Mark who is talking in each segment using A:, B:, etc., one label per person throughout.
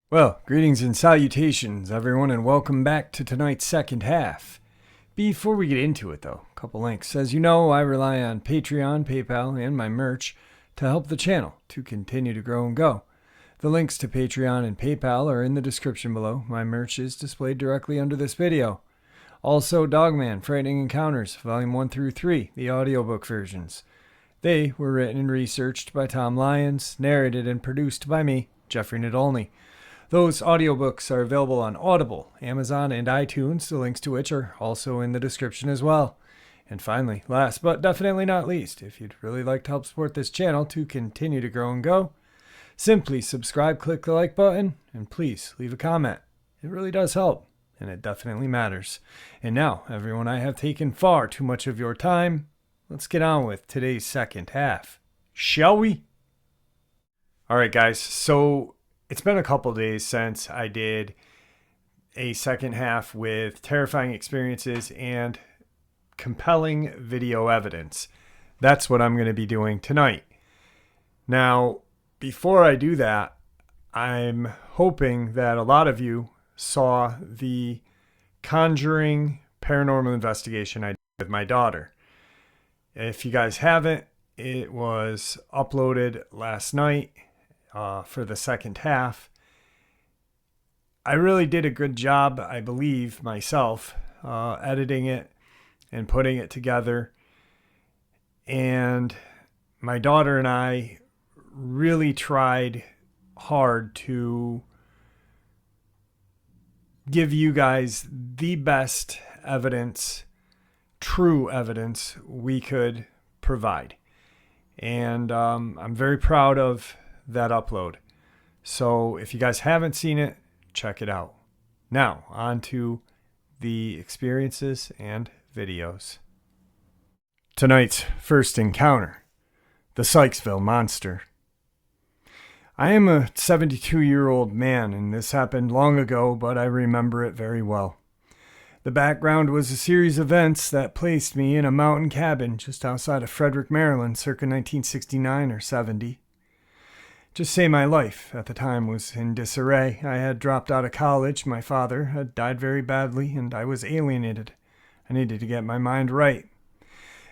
A: Well, greetings and salutations, everyone, and welcome back to tonight's second half. Before we get into it, though, a couple links. As you know, I rely on Patreon, PayPal, and my merch to help the channel to continue to grow and go. The links to Patreon and PayPal are in the description below. My merch is displayed directly under this video. Also, Dogman, Frightening Encounters, Volume 1 through 3, the audiobook versions. They were written and researched by Tom Lyons, narrated and produced by me, Jeffrey Nadolny. Those audiobooks are available on Audible, Amazon, and iTunes, the links to which are also in the description as well. And finally, last but definitely not least, if you'd really like to help support this channel to continue to grow and go, simply subscribe, click the like button, and please leave a comment. It really does help, and it definitely matters. And now, everyone, I have taken far too much of your time. Let's get on with today's second half, shall we? Alright guys, so it's been a couple days since I did a second half with terrifying experiences and compelling video evidence. That's what I'm going to be doing tonight. Now, before I do that, I'm hoping that a lot of you saw the Conjuring paranormal investigation I did with my daughter. If you guys haven't, it was uploaded last night. For the second half. I really did a good job, I believe, myself, editing it and putting it together. And my daughter and I really tried hard to give you guys the best evidence, true evidence we could provide. And I'm very proud of that upload. So if you guys haven't seen it, check it out. Now, on to the experiences and videos. Tonight's first encounter, the Sykesville monster. I am a 72-year-old man, and this happened long ago, but I remember it very well. The background was a series of events that placed me in a mountain cabin just outside of Frederick, Maryland, circa 1969 or 70. Just say my life at the time was in disarray. I had dropped out of college, my father had died very badly, and I was alienated. I needed to get my mind right.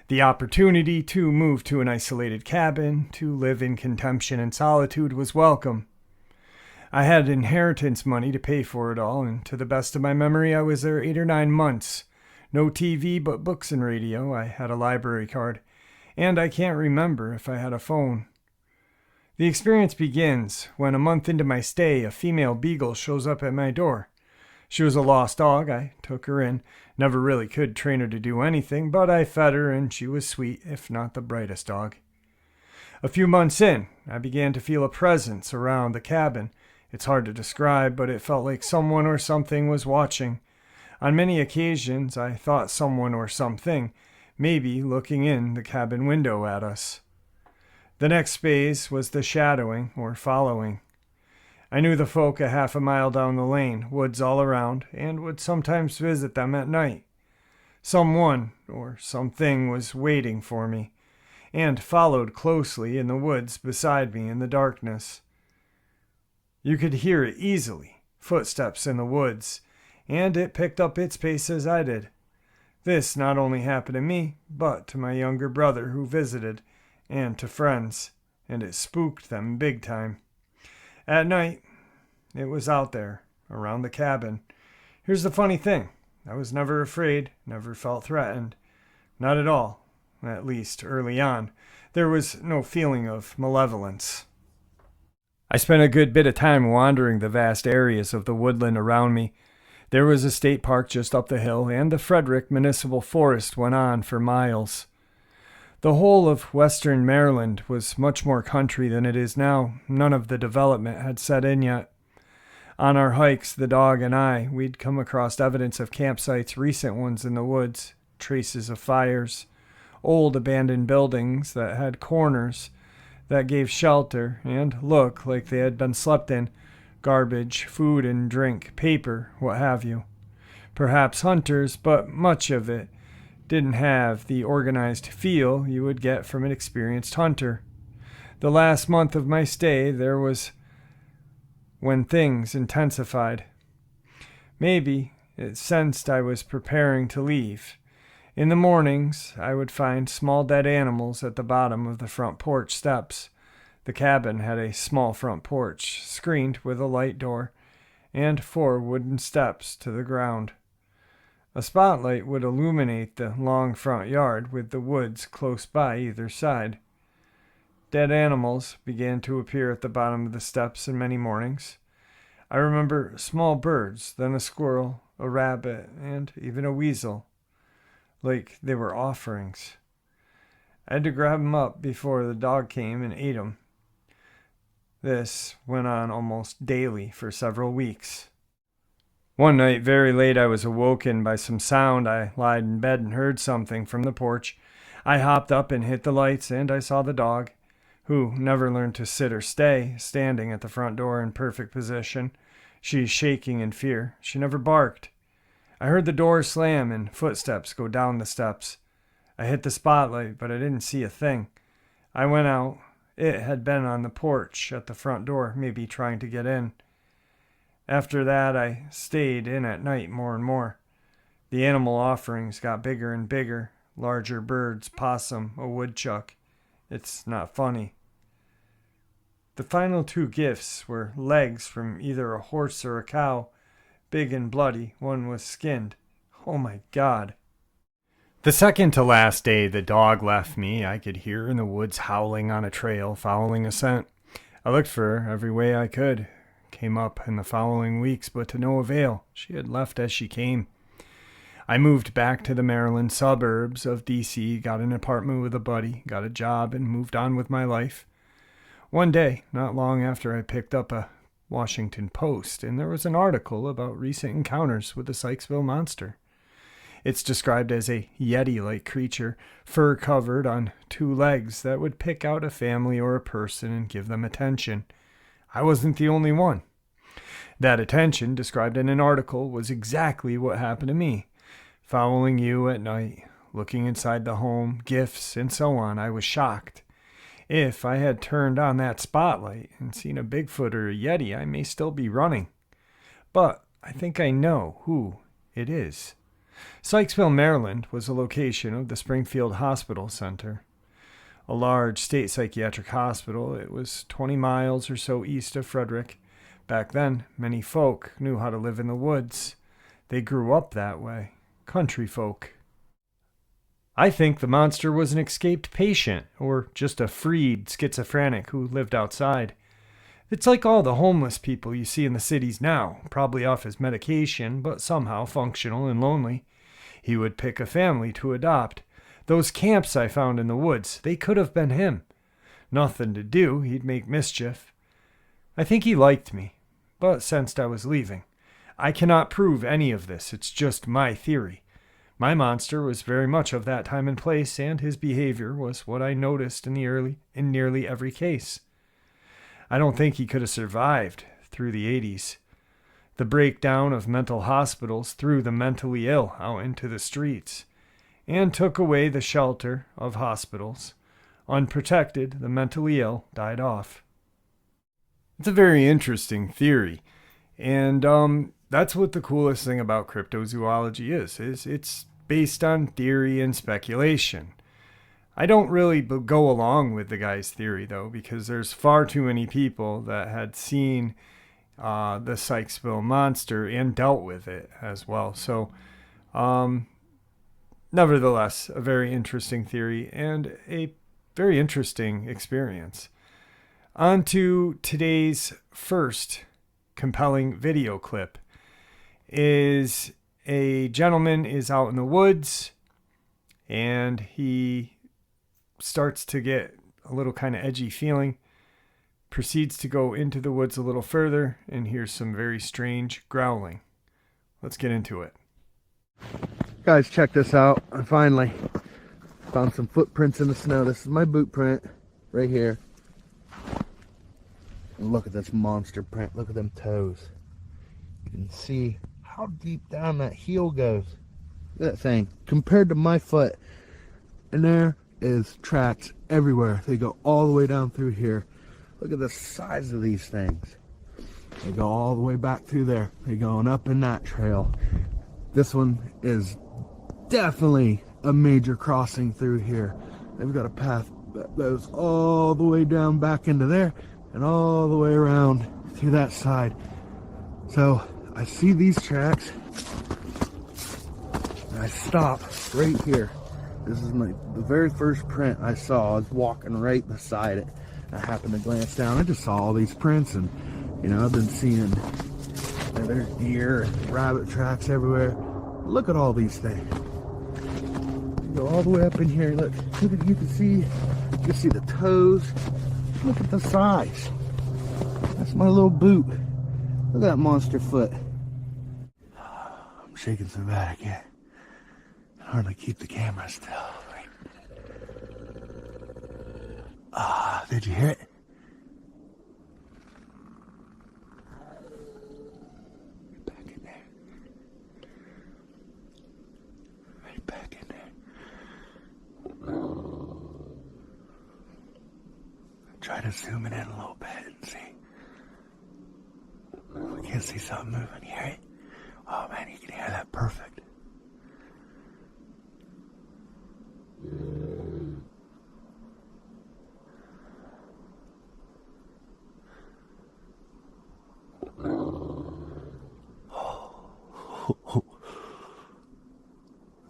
A: The opportunity to move to an isolated cabin, to live in contempt and solitude was welcome. I had inheritance money to pay for it all, and to the best of my memory, I was there 8 or 9 months. No TV but books and radio. I had a library card, and I can't remember if I had a phone. The experience begins when a month into my stay, a female beagle shows up at my door. She was a lost dog. I took her in. Never really could train her to do anything, but I fed her and she was sweet, if not the brightest dog. A few months in, I began to feel a presence around the cabin. It's hard to describe, but it felt like someone or something was watching. On many occasions, I thought someone or something, maybe looking in the cabin window at us. The next phase was the shadowing, or following. I knew the folk a half a mile down the lane, woods all around, and would sometimes visit them at night. Someone, or something, was waiting for me, and followed closely in the woods beside me in the darkness. You could hear it easily, footsteps in the woods, and it picked up its pace as I did. This not only happened to me, but to my younger brother who visited, and to friends, and it spooked them big time. At night, it was out there, around the cabin. Here's the funny thing. I was never afraid, never felt threatened. Not at all, at least early on. There was no feeling of malevolence. I spent a good bit of time wandering the vast areas of the woodland around me. There was a state park just up the hill, and the Frederick Municipal Forest went on for miles. The whole of western Maryland was much more country than it is now. None of the development had set in yet. On our hikes, the dog and I, we'd come across evidence of campsites, recent ones in the woods, traces of fires, old abandoned buildings that had corners that gave shelter and looked like they had been slept in, garbage, food and drink, paper, what have you. Perhaps hunters, but much of it didn't have the organized feel you would get from an experienced hunter. The last month of my stay there was when things intensified. Maybe it sensed I was preparing to leave. In the mornings, I would find small dead animals at the bottom of the front porch steps. The cabin had a small front porch, screened with a light door, and 4 wooden steps to the ground. A spotlight would illuminate the long front yard with the woods close by either side. Dead animals began to appear at the bottom of the steps in many mornings. I remember small birds, then a squirrel, a rabbit, and even a weasel, like they were offerings. I had to grab them up before the dog came and ate them. This went on almost daily for several weeks. One night, very late, I was awoken by some sound. I lied in bed and heard something from the porch. I hopped up and hit the lights, and I saw the dog, who never learned to sit or stay, standing at the front door in perfect position. She shaking in fear. She never barked. I heard the door slam and footsteps go down the steps. I hit the spotlight, but I didn't see a thing. I went out. It had been on the porch at the front door, maybe trying to get in. After that, I stayed in at night more and more. The animal offerings got bigger and bigger. Larger birds, possum, a woodchuck. It's not funny. The final 2 gifts were legs from either a horse or a cow, big and bloody. One was skinned. Oh my God. The second to last day the dog left me, I could hear in the woods howling on a trail, following a scent. I looked for her every way I could. Came up in the following weeks, but to no avail. She had left as she came. I moved back to the Maryland suburbs of D.C., got an apartment with a buddy, got a job, and moved on with my life. One day, not long after, I picked up a Washington Post, and there was an article about recent encounters with the Sykesville monster. It's described as a Yeti-like creature, fur-covered on 2 legs that would pick out a family or a person and give them attention. I wasn't the only one. That attention, described in an article, was exactly what happened to me. Following you at night, looking inside the home, gifts, and so on, I was shocked. If I had turned on that spotlight and seen a Bigfoot or a Yeti, I may still be running. But I think I know who it is. Sykesville, Maryland was the location of the Springfield Hospital Center, a large state psychiatric hospital. It was 20 miles or so east of Frederick. Back then, many folk knew how to live in the woods. They grew up that way. Country folk. I think the monster was an escaped patient, or just a freed schizophrenic who lived outside. It's like all the homeless people you see in the cities now, probably off his medication, but somehow functional and lonely. He would pick a family to adopt. Those camps I found in the woods, they could have been him. Nothing to do, he'd make mischief. I think he liked me, but sensed I was leaving. I cannot prove any of this, it's just my theory. My monster was very much of that time and place, and his behavior was what I noticed in nearly every case. I don't think he could have survived through the 80s. The breakdown of mental hospitals threw the mentally ill out into the streets and took away the shelter of hospitals. Unprotected, the mentally ill died off. It's a very interesting theory, and that's what the coolest thing about cryptozoology is it's based on theory and speculation. I don't really go along with the guy's theory, though, because there's far too many people that had seen the Sykesville monster and dealt with it as well. So, nevertheless, a very interesting theory and a very interesting experience. On to today's first compelling video clip. Is a gentleman is out in the woods and he starts to get a little kind of edgy feeling, proceeds to go into the woods a little further and hears some very strange growling. Let's get into it.
B: Guys, check this out. I finally found some footprints in the snow. This is my boot print right here. And look at this monster print. Look at them toes. You can see how deep down that heel goes. Look at that thing. Compared to my foot. And there is tracks everywhere. They go all the way down through here. Look at the size of these things. They go all the way back through there. They're going up in that trail. This one is definitely a major crossing through here. They've got a path that goes all the way down back into there and all the way around to that side. So I see these tracks and I stop right here. This is the very first print I saw. I was walking right beside it. I happened to glance down. I just saw all these prints, and you know, I've been seeing there's deer and rabbit tracks everywhere. Look at all these things. You go all the way up in here. Look, you can see the toes. Look at the size. That's my little boot. Look at that monster foot. I'm shaking so bad I can't hardly keep the camera still. Did you hear it? Right back in there. Right back in there. Try to zoom it in a little bit and see. We can see something moving. You hear it? Oh man, you can hear that perfect.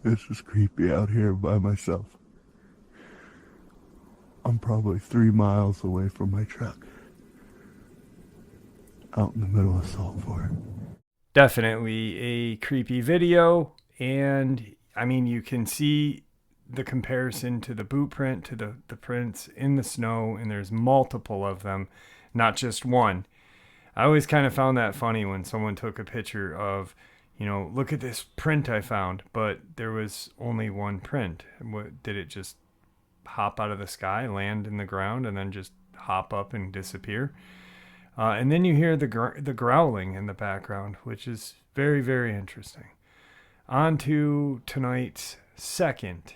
B: This is creepy out here by myself. I'm probably 3 miles away from my truck. Out in the middle of Salt Fork.
A: Definitely a creepy video, and I mean, you can see the comparison to the boot print, to the prints in the snow, and there's multiple of them, not just one. I always kind of found that funny when someone took a picture of, you know, look at this print I found, but there was only one print. What, did it just hop out of the sky, land in the ground, and then just hop up and disappear? And then you hear the growling in the background, which is very, very interesting. On to tonight's second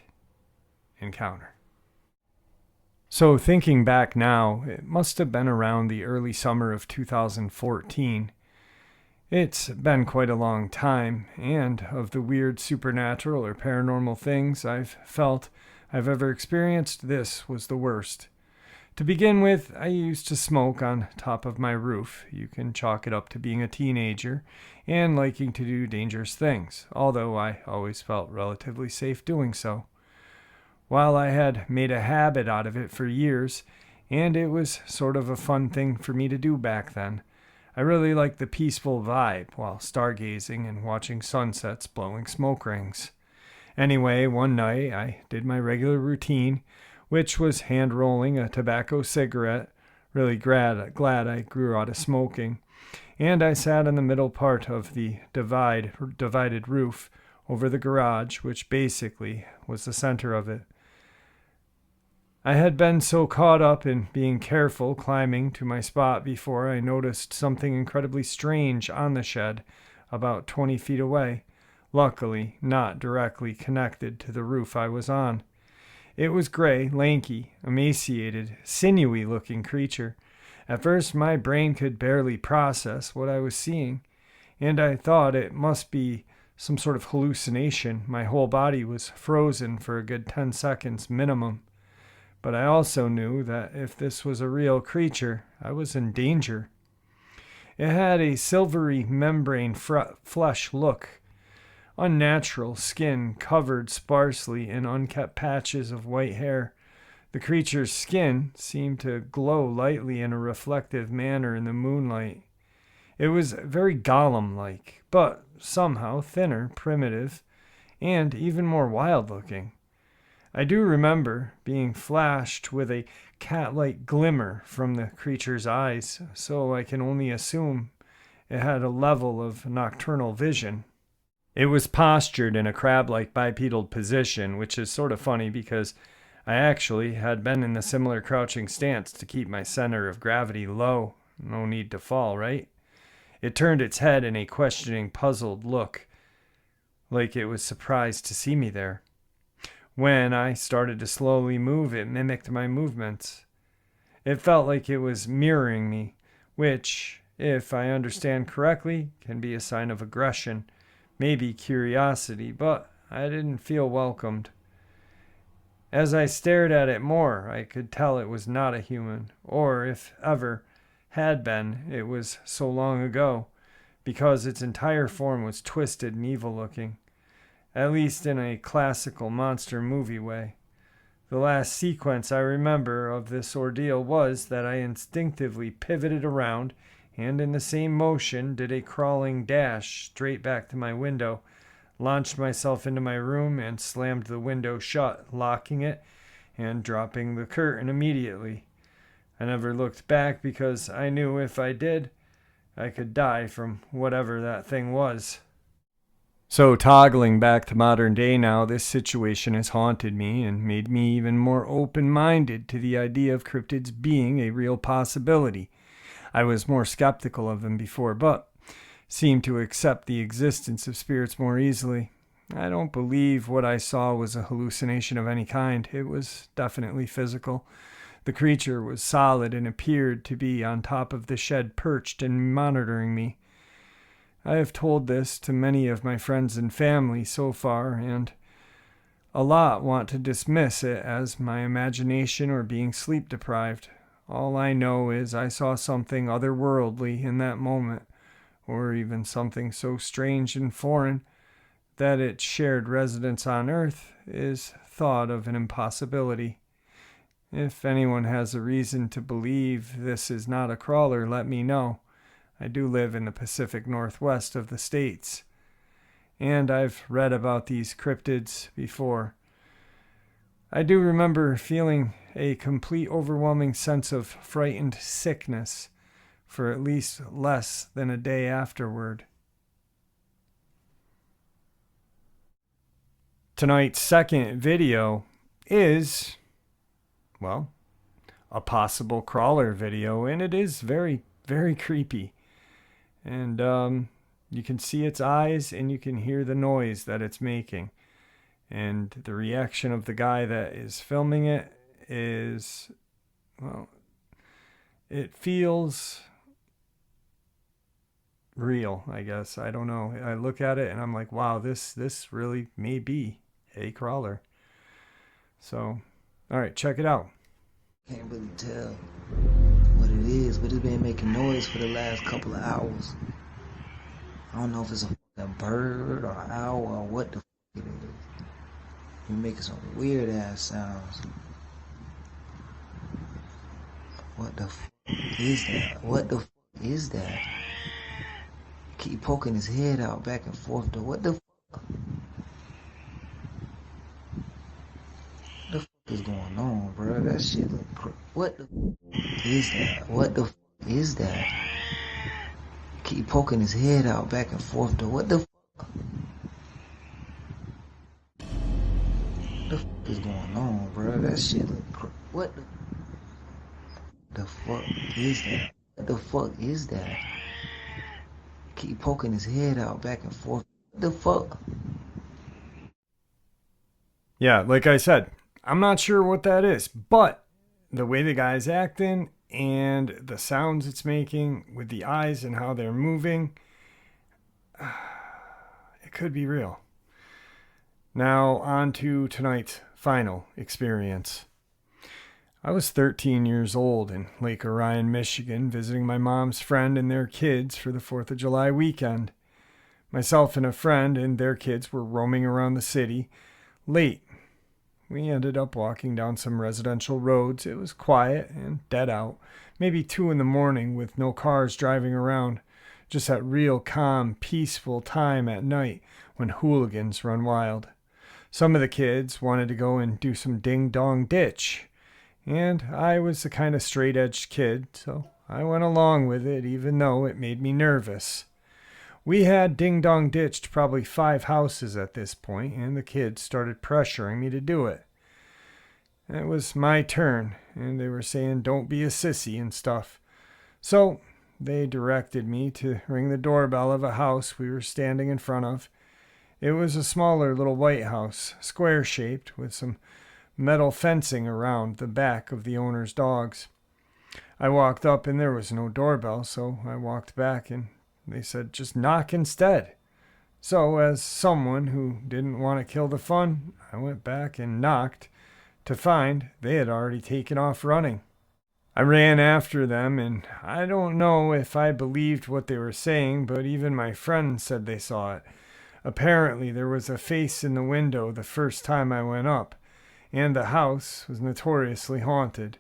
A: encounter. So thinking back now, it must have been around the early summer of 2014. It's been quite a long time, and of the weird supernatural or paranormal things I've ever experienced, this was the worst. To begin with, I used to smoke on top of my roof. You can chalk it up to being a teenager and liking to do dangerous things, although I always felt relatively safe doing so. While I had made a habit out of it for years, and it was sort of a fun thing for me to do back then, I really liked the peaceful vibe while stargazing and watching sunsets blowing smoke rings. Anyway, one night I did my regular routine, which was hand-rolling a tobacco cigarette. Really glad I grew out of smoking. And I sat in the middle part of the divided roof over the garage, which basically was the center of it. I had been so caught up in being careful climbing to my spot before I noticed something incredibly strange on the shed about 20 feet away, luckily not directly connected to the roof I was on. It was gray, lanky, emaciated, sinewy-looking creature. At first, my brain could barely process what I was seeing, and I thought it must be some sort of hallucination. My whole body was frozen for a good 10 seconds minimum. But I also knew that if this was a real creature, I was in danger. It had a silvery membrane flesh look. Unnatural skin covered sparsely in unkept patches of white hair. The creature's skin seemed to glow lightly in a reflective manner in the moonlight. It was very golem-like, but somehow thinner, primitive, and even more wild-looking. I do remember being flashed with a cat-like glimmer from the creature's eyes, so I can only assume it had a level of nocturnal vision. It was postured in a crab-like bipedal position, which is sort of funny because I actually had been in the similar crouching stance to keep my center of gravity low. No need to fall, right? It turned its head in a questioning, puzzled look. like it was surprised to see me there. When I started to slowly move, it mimicked my movements. It felt like it was mirroring me, which, if I understand correctly, can be a sign of aggression, maybe curiosity, but I didn't feel welcomed. As I stared at it more, I could tell it was not a human, or if ever had been, it was so long ago, because its entire form was twisted and evil looking, at least in a classical monster movie way. The last sequence I remember of this ordeal was that I instinctively pivoted around and in the same motion did a crawling dash straight back to my window, launched myself into my room and slammed the window shut, locking it and dropping the curtain immediately. I never looked back because I knew if I did, I could die from whatever that thing was. So, toggling back to modern day now, this situation has haunted me and made me even more open-minded to the idea of cryptids being a real possibility. I was more skeptical of them before, but seemed to accept the existence of spirits more easily. I don't believe what I saw was a hallucination of any kind. It was definitely physical. The creature was solid and appeared to be on top of the shed, perched and monitoring me. I have told this to many of my friends and family so far, and a lot want to dismiss it as my imagination or being sleep deprived. All I know is I saw something otherworldly in that moment, or even something so strange and foreign that its shared residence on Earth is thought of an impossibility. If anyone has a reason to believe this is not a crawler, let me know. I do live in the Pacific Northwest of the States, and I've read about these cryptids before. I do remember feeling a complete overwhelming sense of frightened sickness for at least less than a day afterward. Tonight's second video is, well, a possible crawler video, and it is very, very creepy. And you can see its eyes and you can hear the noise that it's making. And the reaction of the guy that is filming it is, well, it feels real, I guess. I don't know. I look at it and I'm like, wow, this really may be a crawler. So, all right, check it out.
C: Can't really tell what it is, but it's been making noise for the last couple of hours. I don't know if it's a bird or an owl or what the f it is. It's making some weird ass sounds. What the f is that? What the f is that? Keep poking his head out back and forth to what the f? What the f is going on, bro? That shit look what the f is that? What the f is that? Keep poking his head out back and forth to what the f? What the f is going on, bro? That shit look what the fuck is that? What the fuck is that? Keep poking his head out back and forth. What the fuck?
A: Yeah, like I said, I'm not sure what that is, but the way the guy's acting and the sounds it's making with the eyes and how they're moving, it could be real. Now, on to tonight's final experience. I was 13 years old in Lake Orion, Michigan, visiting my mom's friend and their kids for the 4th of July weekend. Myself and a friend and their kids were roaming around the city late. We ended up walking down some residential roads. It was quiet and dead out, maybe 2 a.m. with no cars driving around. Just that real calm, peaceful time at night when hooligans run wild. Some of the kids wanted to go and do some ding-dong ditch. And I was the kind of straight-edged kid, so I went along with it even though it made me nervous. We had ding-dong ditched probably 5 houses at this point, and the kids started pressuring me to do it. It was my turn, and they were saying don't be a sissy and stuff. So they directed me to ring the doorbell of a house we were standing in front of, It was a smaller little white house, square-shaped, with some metal fencing around the back of the owner's dogs. I walked up and there was no doorbell, so I walked back and they said, just knock instead. So, as someone who didn't want to kill the fun, I went back and knocked to find they had already taken off running. I ran after them, and I don't know if I believed what they were saying, but even my friends said they saw it. Apparently, there was a face in the window the first time I went up, and the house was notoriously haunted.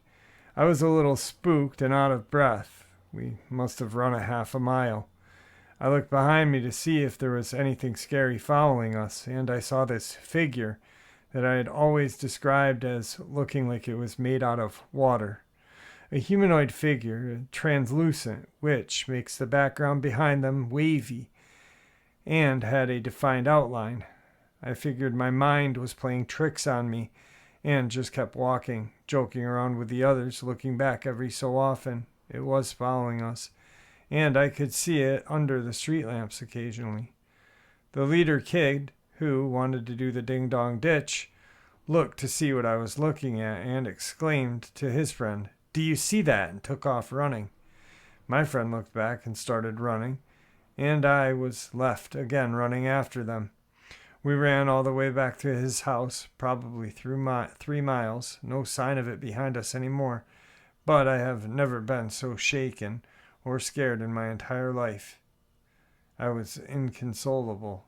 A: I was a little spooked and out of breath. We must have run a half a mile. I looked behind me to see if there was anything scary following us, and I saw this figure that I had always described as looking like it was made out of water. A humanoid figure, translucent, which makes the background behind them wavy, and had a defined outline. I figured my mind was playing tricks on me, and just kept walking, joking around with the others, looking back every so often. It was following us, and I could see it under the street lamps occasionally. The leader kid, who wanted to do the ding-dong ditch, looked to see what I was looking at and exclaimed to his friend, "Do you see that?" and took off running. My friend looked back and started running, and I was left again running after them. We ran all the way back to his house, probably through 3 miles, no sign of it behind us anymore, but I have never been so shaken or scared in my entire life. I was inconsolable.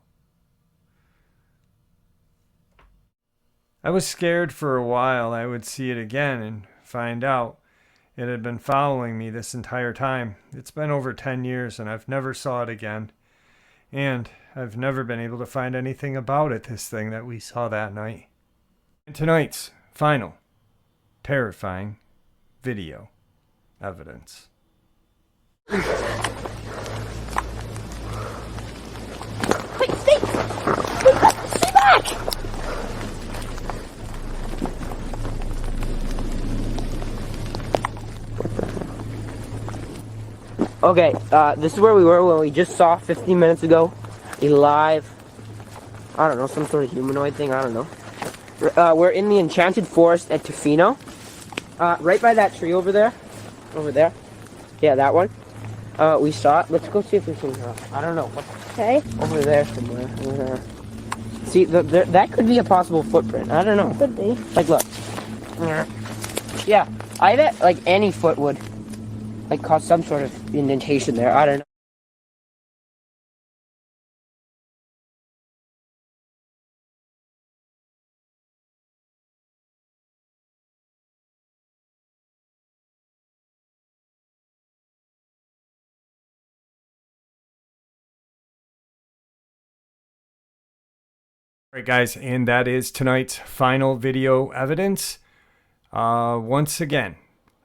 A: I was scared for a while I would see it again and find out it had been following me this entire time. It's been over 10 years and I've never saw it again. And I've never been able to find anything about it, this thing that we saw that night. And tonight's final, terrifying video evidence.
D: Wait, stay! Stay back! Okay, this is where we were when we just saw 15 minutes ago a live, I don't know, some sort of humanoid thing, I don't know. We're in the Enchanted Forest at Tofino, right by that tree over there. Yeah, that one. We saw it. Let's go see if we can, I don't know.
E: Okay.
D: Over there somewhere. Over there. See, that could be a possible footprint. I don't know.
E: Could be.
D: Like, look. Yeah, I bet, like, any foot would, like, cause some sort of indentation there. I don't know.
A: All right, guys, and that is tonight's final video evidence. Once again,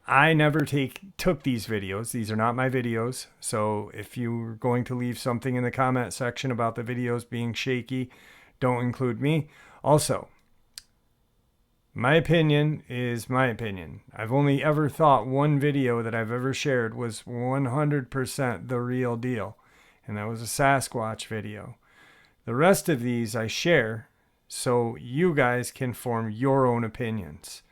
A: I never took these videos. These are not my videos. So if you're going to leave something in the comment section about the videos being shaky, don't include me. Also, my opinion is my opinion. I've only ever thought one video that I've ever shared was 100% the real deal, and that was a Sasquatch video. The rest of these I share so you guys can form your own opinions.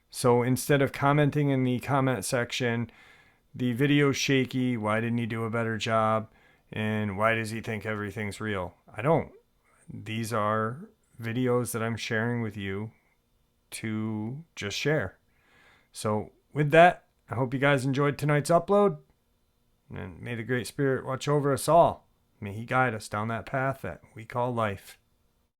A: So instead of commenting in the comment section, the video's shaky, why didn't he do a better job, and why does he think everything's real? I don't. These are videos that I'm sharing with you to just share. So with that, I hope you guys enjoyed tonight's upload, and may the Great Spirit watch over us all. May he guide us down that path that we call life.